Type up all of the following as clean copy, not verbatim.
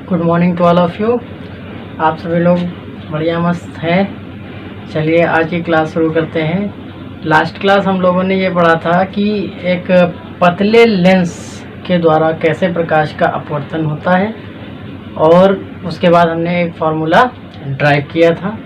Good morning to all of you. आप सभी लोग बढ़िया मस्त हैं। चलिए आज की क्लास शुरू करते हैं। लास्ट क्लास हम लोगों ने ये पढ़ा था कि एक पतले लेंस के द्वारा कैसे प्रकाश का अपवर्तन होता है और उसके बाद हमने एक फार्मूला ड्राइव किया था।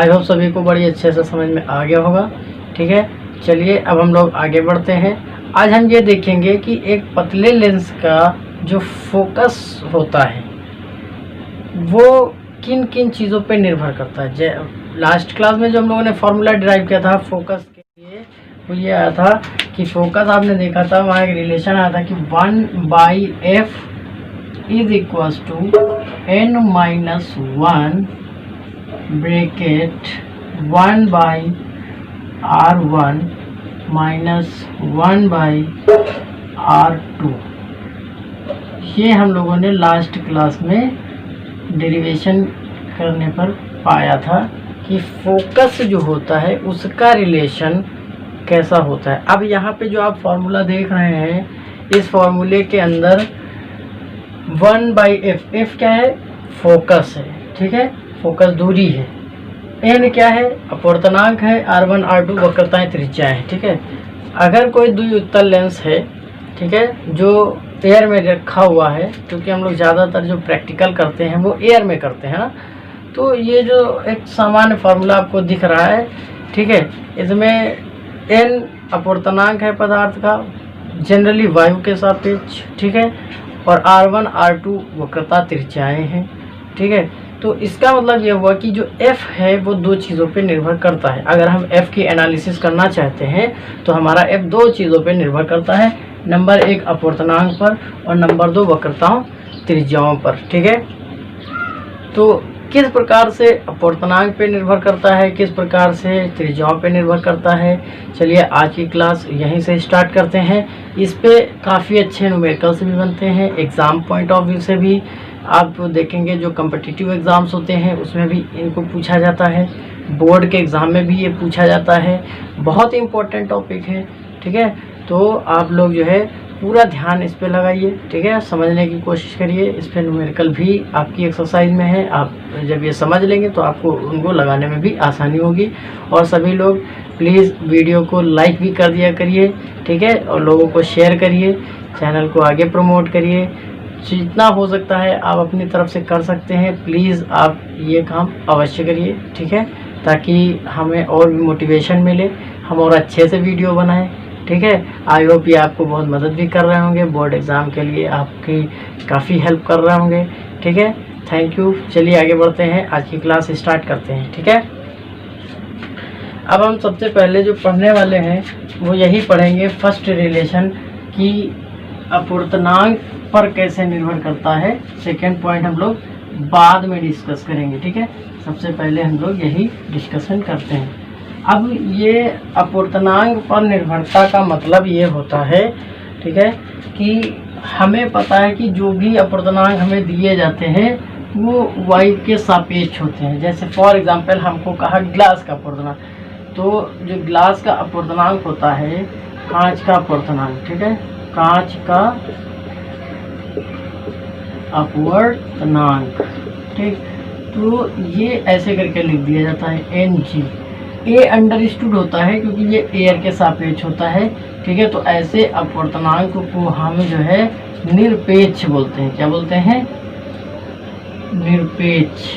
आई होप सभी को बड़ी अच्छे से समझ में आ गया होगा। ठीक है, चलिए अब हम लोग आगे बढ़ते हैं। आज हम ये देखेंगे कि एक पतले लेंस का जो फोकस होता है वो किन किन चीज़ों पे निर्भर करता है। लास्ट क्लास में जो हम लोगों ने फार्मूला डिराइव किया था फोकस के लिए, वो ये आया था कि फोकस आपने देखा था, वहाँ एक रिलेशन आया था कि 1/f is equals to n-1 bracket 1/r1 minus 1/r2। ये हम लोगों ने लास्ट क्लास में डेरिवेशन करने पर पाया था कि फोकस जो होता है उसका रिलेशन कैसा होता है। अब यहाँ पे जो आप फॉर्मूला देख रहे हैं, इस फॉर्मूले के अंदर 1/f, f क्या है? फोकस है। ठीक है, फोकस दूरी है। n क्या है? अपवर्तनांक है। r1 r2 वक्रताएं त्रिज्याएं हैं। ठीक है, अगर कोई द्विउत्तल लेंस है, ठीक है, जो एयर में रखा हुआ है, क्योंकि हम लोग ज़्यादातर जो प्रैक्टिकल करते हैं वो एयर में करते हैं ना, तो ये जो एक सामान्य फार्मूला आपको दिख रहा है, ठीक है, इसमें n अपवर्तनांक है पदार्थ का, जनरली वायु के सापेक्ष। ठीक है, और r1 r2 वक्रता त्रिज्याएं हैं। ठीक है, तो इसका मतलब ये हुआ कि जो f है वो दो चीज़ों पे निर्भर करता है। अगर हम f की एनालिसिस करना चाहते हैं तो हमारा f दो चीज़ों पे निर्भर करता है, नंबर 1 अपवर्तनांक पर और नंबर 2 वक्रताओं त्रिज्याओं पर। ठीक है, तो किस प्रकार से अपवर्तनांक पे निर्भर करता है, किस प्रकार से त्रिज्याओं पे निर्भर करता है, चलिए आज की क्लास यहीं से स्टार्ट करते हैं। इस पे काफ़ी अच्छे न्यूमेरिकल्स भी बनते हैं, एग्ज़ाम पॉइंट ऑफ व्यू से भी आप देखेंगे। जो कम्पिटिटिव एग्ज़ाम्स होते हैं उसमें भी इनको पूछा जाता है, बोर्ड के एग्ज़ाम में भी ये पूछा जाता है। बहुत इम्पोर्टेंट टॉपिक है। ठीक है, तो आप लोग जो है पूरा ध्यान इस पे लगाइए। ठीक है, समझने की कोशिश करिए। इस पे न्यूमेरिकल भी आपकी एक्सरसाइज में है। आप जब ये समझ लेंगे तो आपको उनको लगाने में भी आसानी होगी। और सभी लोग प्लीज़ वीडियो को लाइक भी कर दिया करिए। ठीक है, और लोगों को शेयर करिए, चैनल को आगे प्रमोट करिए। जितना हो सकता है आप अपनी तरफ से कर सकते हैं। प्लीज़ आप ये काम अवश्य करिए। ठीक है, ताकि हमें और भी मोटिवेशन मिले, हम और अच्छे से वीडियो बनाएं। ठीक है, आई होप ये आपको बहुत मदद भी कर रहे होंगे, बोर्ड एग्ज़ाम के लिए आपकी काफ़ी हेल्प कर रहे होंगे। ठीक है, थैंक यू। चलिए आगे बढ़ते हैं, आज की क्लास स्टार्ट करते हैं। ठीक है, अब हम सबसे पहले जो पढ़ने वाले हैं वो यही पढ़ेंगे, फर्स्ट रिलेशन की अपवर्तनांक पर कैसे निर्भर करता है। सेकेंड पॉइंट हम लोग बाद में डिस्कस करेंगे। ठीक है, सबसे पहले हम लोग यही डिस्कशन करते हैं। अब ये अपवर्तनांक पर निर्भरता का मतलब ये होता है, ठीक है, कि हमें पता है कि जो भी अपवर्तनांक हमें दिए जाते हैं वो वायु के सापेक्ष होते हैं। जैसे फॉर एग्जांपल हमको कहा ग्लास का अपवर्तनांक, तो जो ग्लास का अपवर्तनांक होता है कांच का अपवर्तनांक। ठीक है, कांच का अपवर्तनांक। ठीक, तो ये ऐसे करके लिख दिया जाता है Ng। ए अंडरस्टूड होता है क्योंकि ये एयर के सापेक्ष होता है। ठीक है, तो ऐसे अपवर्तनांक को हम जो है निरपेक्ष बोलते हैं। क्या बोलते हैं? निरपेक्ष।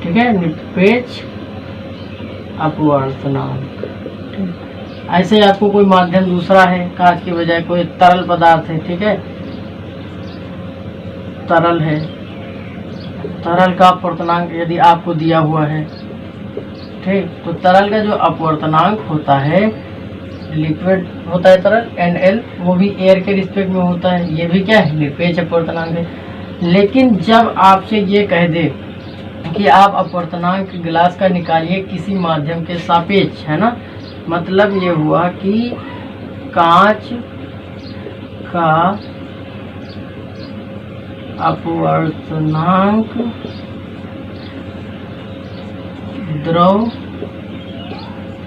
ठीक है, निरपेक्ष अपवर्तनांक। ऐसे आपको कोई माध्यम दूसरा है, कांच के बजाय कोई तरल पदार्थ है। ठीक है, तरल है, तरल का अपवर्तनांक यदि आपको दिया हुआ है, ठीक, तो तरल का जो अपवर्तनांक होता है, लिक्विड होता है तरल NL, वो भी एयर के रिस्पेक्ट में होता है। ये भी क्या है? निरपेक्ष अपवर्तनांक है। लेकिन जब आपसे ये कह दे कि आप अपवर्तनांक गिलास का निकालिए किसी माध्यम के सापेक्ष, है ना, मतलब ये हुआ कि कांच का अपवर्तनांक द्रव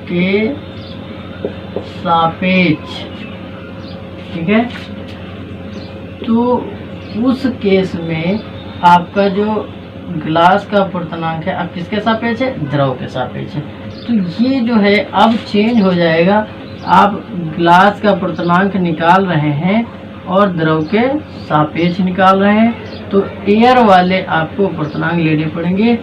के सापेक्ष। ठीक है, तो उस केस में आपका जो ग्लास का अपूर्णांक है अब किसके सापेक्ष है, द्रव के सापेक्ष है। तो ये जो है अब चेंज हो जाएगा, आप ग्लास का अपूर्णांक निकाल रहे हैं और द्रव के सापेक्ष निकाल रहे हैं, तो एयर वाले आपको अपूर्णांक लेने पड़ेंगे।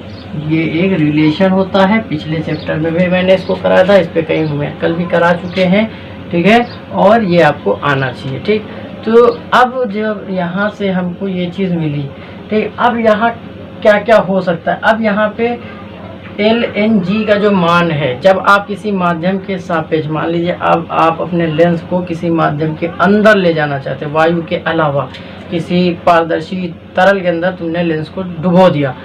ये एक रिलेशन होता है, पिछले चैप्टर में भी मैंने इसको कराया था, इस पे कई मैं कल भी करा चुके हैं, ठीक है, और ये आपको आना चाहिए, ठीक। तो अब जब यहाँ से हमको ये चीज़ मिली, ठीक, अब यहाँ क्या क्या हो सकता है। अब यहाँ पे LNG का जो मान है, जब आप किसी माध्यम के सापेक्ष, मान लीजिए अब आप अपने लेंस को किसी माध्यम के अंदर ले जाना चाहते हैं, वायु के अलावा किसी पारदर्शी तरल के अंदर तुमने लेंस को डुबो दिया,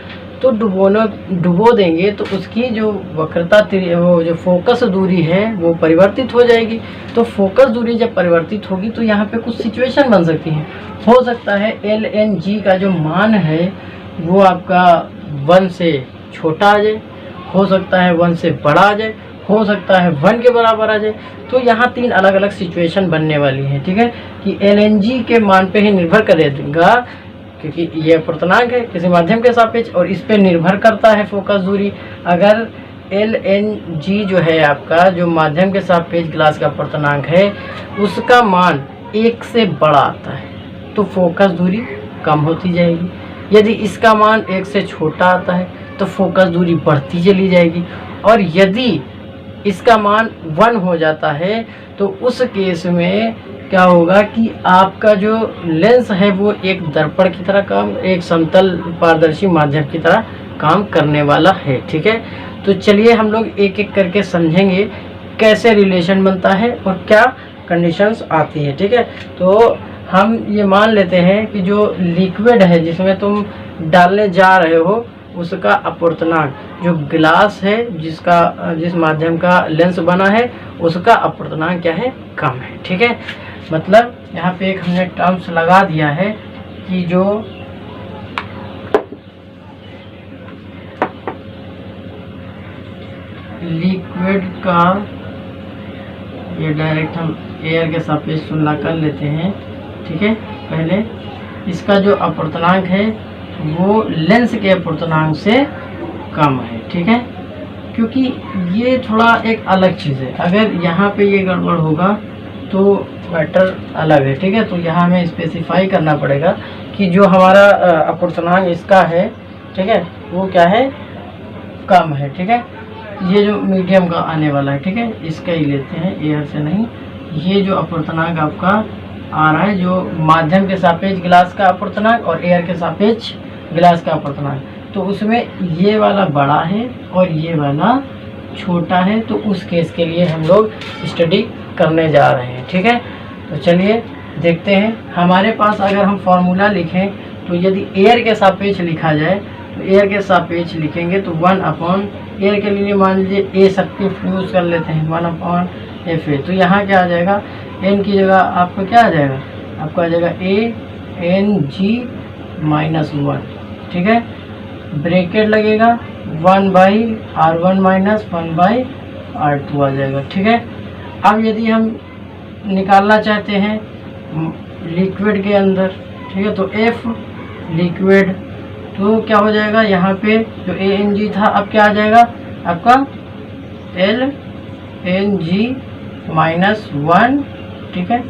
तो डुबो देंगे तो उसकी जो वक्रता, वो जो फोकस दूरी है वो परिवर्तित हो जाएगी। तो फोकस दूरी जब परिवर्तित होगी तो यहाँ पे कुछ सिचुएशन बन सकती हैं। हो सकता है LNG का जो मान है वो आपका 1 से छोटा आ जाए, हो सकता है 1 से बड़ा आ जाए, हो सकता है 1 के बराबर आ जाए। तो यहाँ 3 अलग अलग सिचुएशन बनने वाली हैं, ठीक है, कि LNG के मान पे ही निर्भर करेगा, क्योंकि ये अपूर्णांक है किसी माध्यम के सापेक्ष, और इस पे निर्भर करता है फोकस दूरी। अगर LNG जो है आपका, जो माध्यम के सापेक्ष ग्लास का अपूर्णांक है, उसका मान 1 से बड़ा आता है तो फोकस दूरी कम होती जाएगी। यदि इसका मान 1 से छोटा आता है तो फोकस दूरी बढ़ती चली जाएगी, और यदि इसका मान 1 हो जाता है तो उस केस में क्या होगा कि आपका जो लेंस है वो एक दर्पण की तरह काम, एक समतल पारदर्शी माध्यम की तरह काम करने वाला है, ठीक है। तो चलिए हम लोग एक एक करके समझेंगे कैसे रिलेशन बनता है और क्या कंडीशंस आती है, ठीक है। तो हम ये मान लेते हैं कि जो लिक्विड है जिसमें तुम डालने जा रहे हो उसका अपूर्णांक, जो ग्लास है जिस माध्यम का लेंस बना है उसका अपूर्णांक क्या है, कम है, ठीक है। मतलब यहाँ पे एक हमने टर्म्स लगा दिया है कि जो लिक्विड का, ये डायरेक्ट हम एयर के सापेक्ष तुलना कर लेते हैं, ठीक है। पहले इसका जो अपूर्णांक है वो लेंस के अपूर्णांक से कम है, ठीक है, क्योंकि ये थोड़ा एक अलग चीज़ है। अगर यहाँ पे ये गड़बड़ होगा तो मैटर अलग है, ठीक है। तो यहाँ हमें स्पेसिफाई करना पड़ेगा कि जो हमारा अपूर्णांक इसका है, ठीक है, वो क्या है, कम है, ठीक है। ये जो मीडियम का आने वाला है, ठीक है, इसका ही लेते हैं, एयर से नहीं। ये जो अपूर्णांक आपका आ रहा है, जो माध्यम के सापेक्ष ग्लास का अपूर्णांक और एयर के सापेक्ष ग्लास का अपूर्णांक, तो उसमें ये वाला बड़ा है और ये वाला छोटा है। तो उस केस के लिए हम लोग स्टडी करने जा रहे हैं, ठीक है। तो चलिए देखते हैं। हमारे पास अगर हम फॉर्मूला लिखें तो यदि एयर के सापेक्ष लिखा जाए तो एयर के सापेक्ष लिखेंगे तो 1 एयर के लिए मान लीजिए ए शक्ति यूज़ कर लेते हैं, 1/FA। तो यहाँ क्या आ जाएगा, एन की जगह आपको क्या आ जाएगा, आपको आ जाएगा ANG-1, ठीक है। ब्रैकेट लगेगा 1/R1 - 1/R2 आ जाएगा, ठीक है। अब यदि हम निकालना चाहते हैं लिक्विड के अंदर, ठीक है, तो F लिक्विड, तो क्या हो जाएगा, यहाँ पे जो ANG था अब क्या आ जाएगा आपका LNG-1, ठीक है,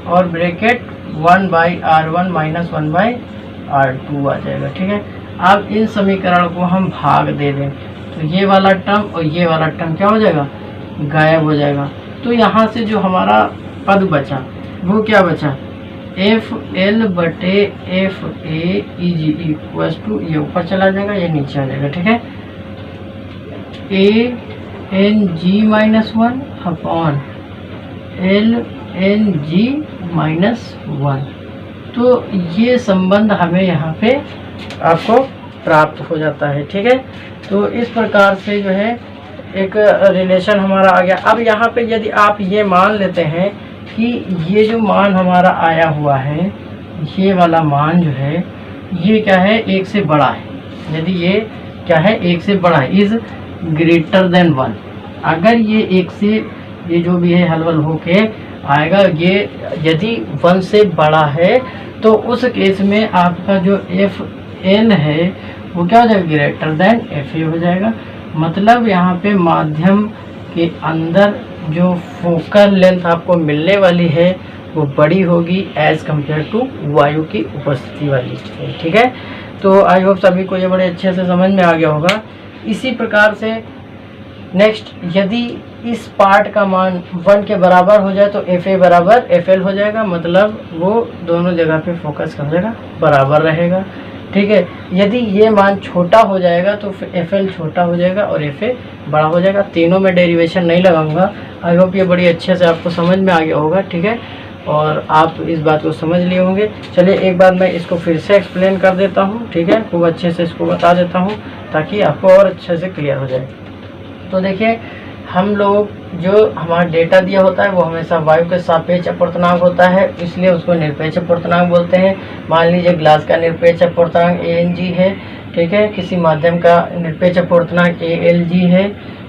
और ब्रैकेट 1/R1 - 1/R2 आ जाएगा, ठीक है। अब इन समीकरण को हम भाग दे दें तो ये वाला टर्म और ये वाला टर्म क्या हो जाएगा, गायब हो जाएगा। तो यहाँ से जो हमारा पद बचा वो क्या बचा, FL/FA EG ये ऊपर चला जाएगा, ये नीचे आ जाएगा, ठीक है। ANG-1 अपॉन LNG-1, तो ये संबंध हमें यहाँ पे आपको प्राप्त हो जाता है, ठीक है। तो इस प्रकार से जो है एक रिलेशन हमारा आ गया। अब यहाँ पे यदि आप ये मान लेते हैं कि ये जो मान हमारा आया हुआ है, ये वाला मान जो है ये क्या है, 1 से बड़ा है। यदि ये क्या है, 1 से बड़ा है, इज़ ग्रेटर देन 1। अगर ये 1 से, ये जो भी है हल होके आएगा, ये यदि 1 से बड़ा है तो उस केस में आपका जो एल है वो क्या हो जाएगा, ग्रेटर देन एफ ए हो जाएगा। मतलब यहाँ पे माध्यम के अंदर जो फोकल लेंथ आपको मिलने वाली है वो बड़ी होगी एज कम्पेयर टू वायु की उपस्थिति वाली। ठीक है, तो आई होप सभी को ये बड़े अच्छे से समझ में आ गया होगा। इसी प्रकार से नेक्स्ट, यदि इस पार्ट का मान 1 के बराबर हो जाए तो एफ ए बराबर एफ एल हो जाएगा, मतलब वो दोनों जगह पे फोकस कर जाएगा, बराबर रहेगा। ठीक है, यदि ये मान छोटा हो जाएगा तो फिर एफ एल छोटा हो जाएगा और एफ ए बड़ा हो जाएगा। तीनों में डेरिवेशन नहीं लगाऊंगा, आई होप ये बड़ी अच्छे से आपको समझ में आ गया होगा। ठीक है, और आप इस बात को समझ लिए होंगे। चलिए एक बार मैं इसको फिर से एक्सप्लेन कर देता हूँ। ठीक है, खूब अच्छे से इसको बता देता हूँ ताकि आपको और अच्छे से क्लियर हो जाए। तो देखिए, हम लोग जो हमारा डेटा दिया होता है वो हमेशा वायु के सापेक्ष अपवर्तनांक होता है, इसलिए उसको निरपेक्ष अपवर्तनांक बोलते हैं। मान लीजिए ग्लास का निरपेक्ष अपवर्तनांक ANG है। ठीक है, किसी माध्यम का निरपेक्ष अपवर्तनांक ALG है।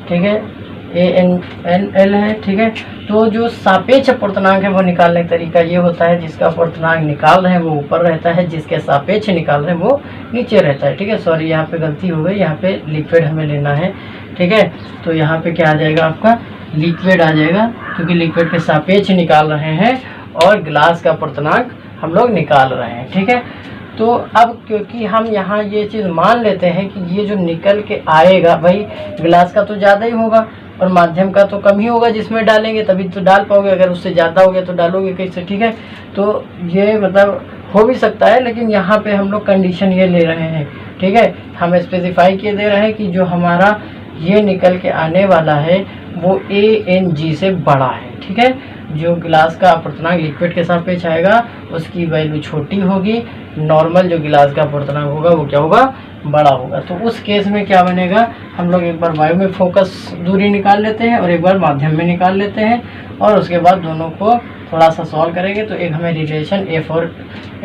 ठीक है, ANL है। ठीक है, तो जो सापेक्ष अपवर्तनांक है वो निकालने का तरीका ये होता है, जिसका अपवर्तनांक निकाल रहे हैं वो ऊपर रहता है, जिसके सापेक्ष निकाल रहे हैं वो नीचे रहता है। ठीक है, सॉरी यहाँ पे गलती हो गई, यहाँ पे लिक्विड हमें लेना है। ठीक है, तो यहाँ पे क्या आ जाएगा, आपका लिक्विड आ जाएगा, क्योंकि लिक्विड के सापेक्ष निकाल रहे हैं और ग्लास का अपवर्तनांक हम लोग निकाल रहे हैं। ठीक है, तो अब क्योंकि हम यहाँ ये चीज़ मान लेते हैं कि ये जो निकल के आएगा भाई ग्लास का तो ज़्यादा ही होगा और माध्यम का तो कम ही होगा, जिसमें डालेंगे तभी तो डाल पाओगे, अगर उससे ज़्यादा हो गया तो डालोगे कैसे। ठीक है, तो ये मतलब हो भी सकता है, लेकिन यहाँ पे हम लोग कंडीशन ये ले रहे हैं। ठीक है, हम स्पेसिफाई किए दे रहे हैं कि जो हमारा ये निकल के आने वाला है वो ANG से बड़ा है। ठीक है, जो गिलास का अपवर्तनांक लिक्विड के सापेक्ष आएगा उसकी वैल्यू छोटी होगी, नॉर्मल जो गिलास का अपवर्तनांक होगा वो क्या होगा, बड़ा होगा। तो उस केस में क्या बनेगा, हम लोग एक बार वायु में फोकस दूरी निकाल लेते हैं और एक बार माध्यम में निकाल लेते हैं, और उसके बाद दोनों को थोड़ा सा सॉल्व करेंगे तो एक हमें रिलेशन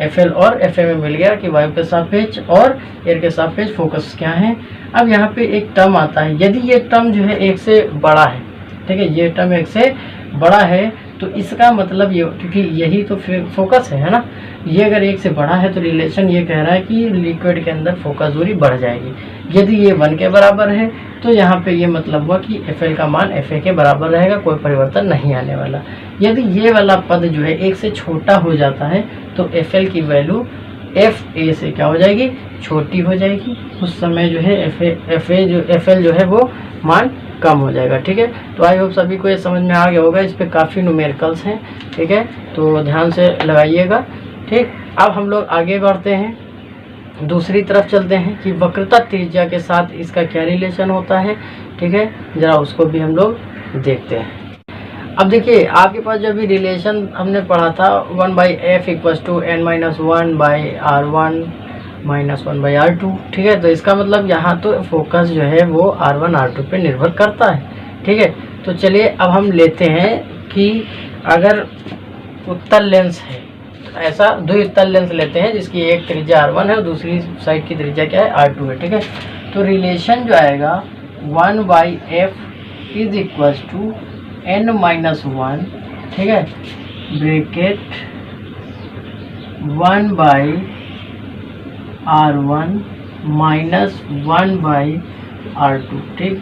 FL और FA में मिल गया कि वायु के सापेक्ष और एयर के सापेक्ष फोकस क्या है। अब यहाँ पे एक टर्म आता है, यदि ये टर्म जो है 1 से बड़ा है, ठीक है, ये टर्म 1 से बड़ा है तो इसका मतलब ये, क्योंकि यही तो फोकस है ना, ये अगर 1 से बड़ा है तो रिलेशन ये कह रहा है कि लिक्विड के अंदर फोकस दूरी बढ़ जाएगी। यदि ये 1 के बराबर है तो यहाँ पे ये मतलब हुआ कि FL का मान FA के बराबर रहेगा, कोई परिवर्तन नहीं आने वाला। यदि ये वाला पद जो है 1 से छोटा हो जाता है तो FL की वैल्यू FA से क्या हो जाएगी, छोटी हो जाएगी। उस समय जो है FL जो है वो मान कम हो जाएगा। ठीक है, तो आई होप सभी को ये समझ में आ गया होगा। इस पे काफ़ी न्यूमेरिकल्स हैं। ठीक है, तो ध्यान से लगाइएगा। ठीक, अब हम लोग आगे बढ़ते हैं, दूसरी तरफ चलते हैं कि वक्रता त्रिज्या के साथ इसका क्या रिलेशन होता है। ठीक है, ज़रा उसको भी हम लोग देखते हैं। अब देखिए, आपके पास जो भी रिलेशन हमने पढ़ा था 1/f = n-1/r1 -1/r2। ठीक है, तो इसका मतलब यहाँ तो फोकस जो है वो R1 R2 पे निर्भर करता है। ठीक है, तो चलिए अब हम लेते हैं कि अगर उत्तल लेंस है, तो ऐसा 2 उत्तल लेंस लेते हैं जिसकी एक त्रिज्या R1 है और दूसरी साइड की त्रिज्या क्या है, R2 है। ठीक है, तो रिलेशन जो आएगा 1/f = n-1, ठीक है, ब्रैकेट 1/r1 -1/r2। ठीक,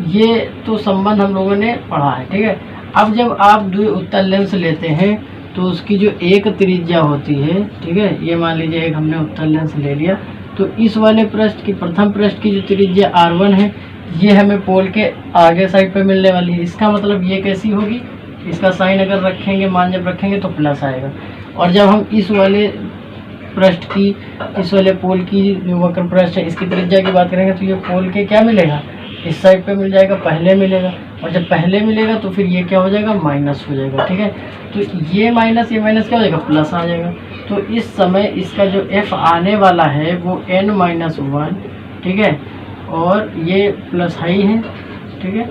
ये तो संबंध हम लोगों ने पढ़ा है। ठीक है, अब जब आप 2 उत्तल लेंस लेते हैं तो उसकी जो एक त्रिज्या होती है, ठीक है, ये मान लीजिए एक हमने उत्तल लेंस ले लिया, तो इस वाले पृष्ठ की, प्रथम पृष्ठ की जो त्रिज्या R1 है ये हमें पोल के आगे साइड पे मिलने वाली है। इसका मतलब ये कैसी होगी, इसका साइन अगर रखेंगे, मान जब रखेंगे तो प्लस आएगा, और जब हम इस वाले पृष्ठ की, इस वाले पोल की जो वक्र पृष्ठ है इसकी त्रिज्या की बात करेंगे तो ये पोल के क्या मिलेगा, इस साइड पे मिल जाएगा, पहले मिलेगा, और जब पहले मिलेगा तो फिर ये क्या हो जाएगा, माइनस हो जाएगा। ठीक है, तो ये माइनस क्या हो जाएगा, प्लस आ जाएगा। तो इस समय इसका जो f आने वाला है वो n-1, ठीक है, और ये प्लस हाई है। ठीक है,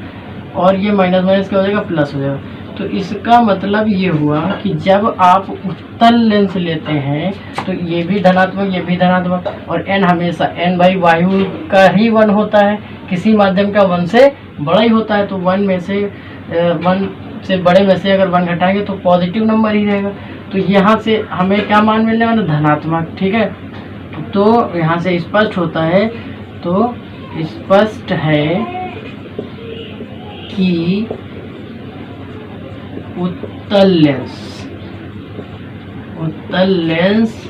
और ये माइनस माइनस क्या हो जाएगा, प्लस हो जाएगा। तो इसका मतलब ये हुआ कि जब आप उत्तल लेंस लेते हैं तो ये भी धनात्मक, ये भी धनात्मक, और n हमेशा n/वायु का ही 1 होता है, किसी माध्यम का 1 से बड़ा ही होता है। तो 1 से बड़े में से अगर 1 घटाएंगे तो पॉजिटिव नंबर ही रहेगा। तो यहाँ से हमें क्या मान मिलने वाला, धनात्मक। ठीक है, तो यहाँ से स्पष्ट होता है, तो स्पष्ट है कि उत्तल लेंस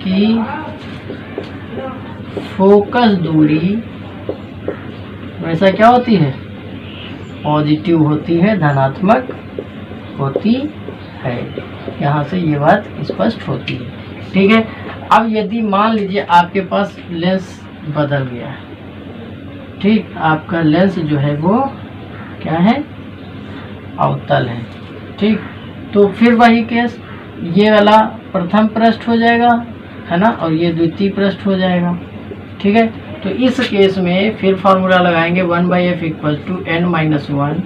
की फोकस दूरी हमेशा क्या होती है, पॉजिटिव होती है, धनात्मक होती है। यहाँ से ये बात स्पष्ट होती है, ठीक है। अब यदि मान लीजिए आपके पास लेंस बदल गया है, ठीक, आपका लेंस जो है वो क्या है, अवतल है, ठीक, तो फिर वही केस, ये वाला प्रथम पृष्ठ हो जाएगा, है ना, और ये द्वितीय पृष्ठ हो जाएगा, ठीक है। तो इस केस में फिर फार्मूला लगाएंगे 1/f = n-1,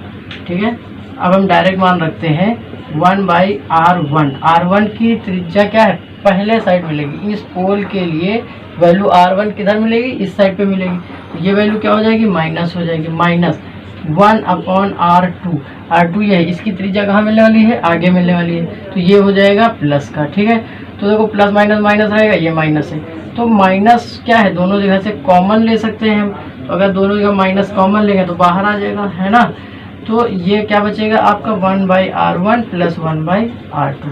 ठीक है। अब हम डायरेक्ट मान रखते हैं 1/r1। r1 की त्रिज्या क्या है, पहले साइड मिलेगी, इस पोल के लिए वैल्यू r1 किधर मिलेगी, इस साइड पे मिलेगी, तो ये वैल्यू क्या हो जाएगी, माइनस हो जाएगी, -1/r2। r2 ये है, इसकी त्रिज्या कहाँ मिलने वाली है, आगे मिलने वाली है, तो ये हो जाएगा प्लस का, ठीक है। तो देखो प्लस माइनस माइनस रहेगा, ये माइनस है, तो माइनस क्या है, दोनों जगह से कॉमन ले सकते हैं हम, तो अगर दोनों जगह माइनस कॉमन लेंगे तो बाहर आ जाएगा, है ना। तो ये क्या बचेगा आपका 1/r1 + 1/r2।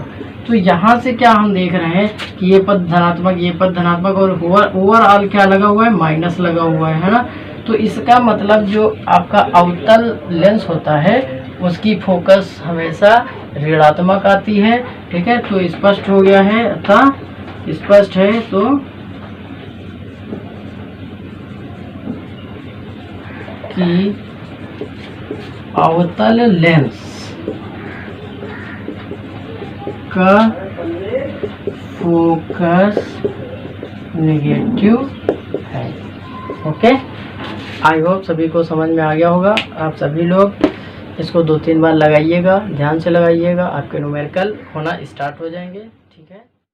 तो यहाँ से क्या हम देख रहे हैं कि ये पद धनात्मक, ये पद धनात्मक, और ओवरऑल क्या लगा हुआ है, माइनस लगा हुआ है ना। तो इसका मतलब जो आपका अवतल लेंस होता है उसकी फोकस हमेशा ऋणात्मक आती है, ठीक है। तो स्पष्ट हो गया है, अतः स्पष्ट है तो कि अवतल लेंस का फोकस नेगेटिव है। ओके, आई होप सभी को समझ में आ गया होगा। आप सभी लोग इसको 2-3 बार लगाइएगा, ध्यान से लगाइएगा, आपके न्यूमेरिकल होना स्टार्ट हो जाएंगे।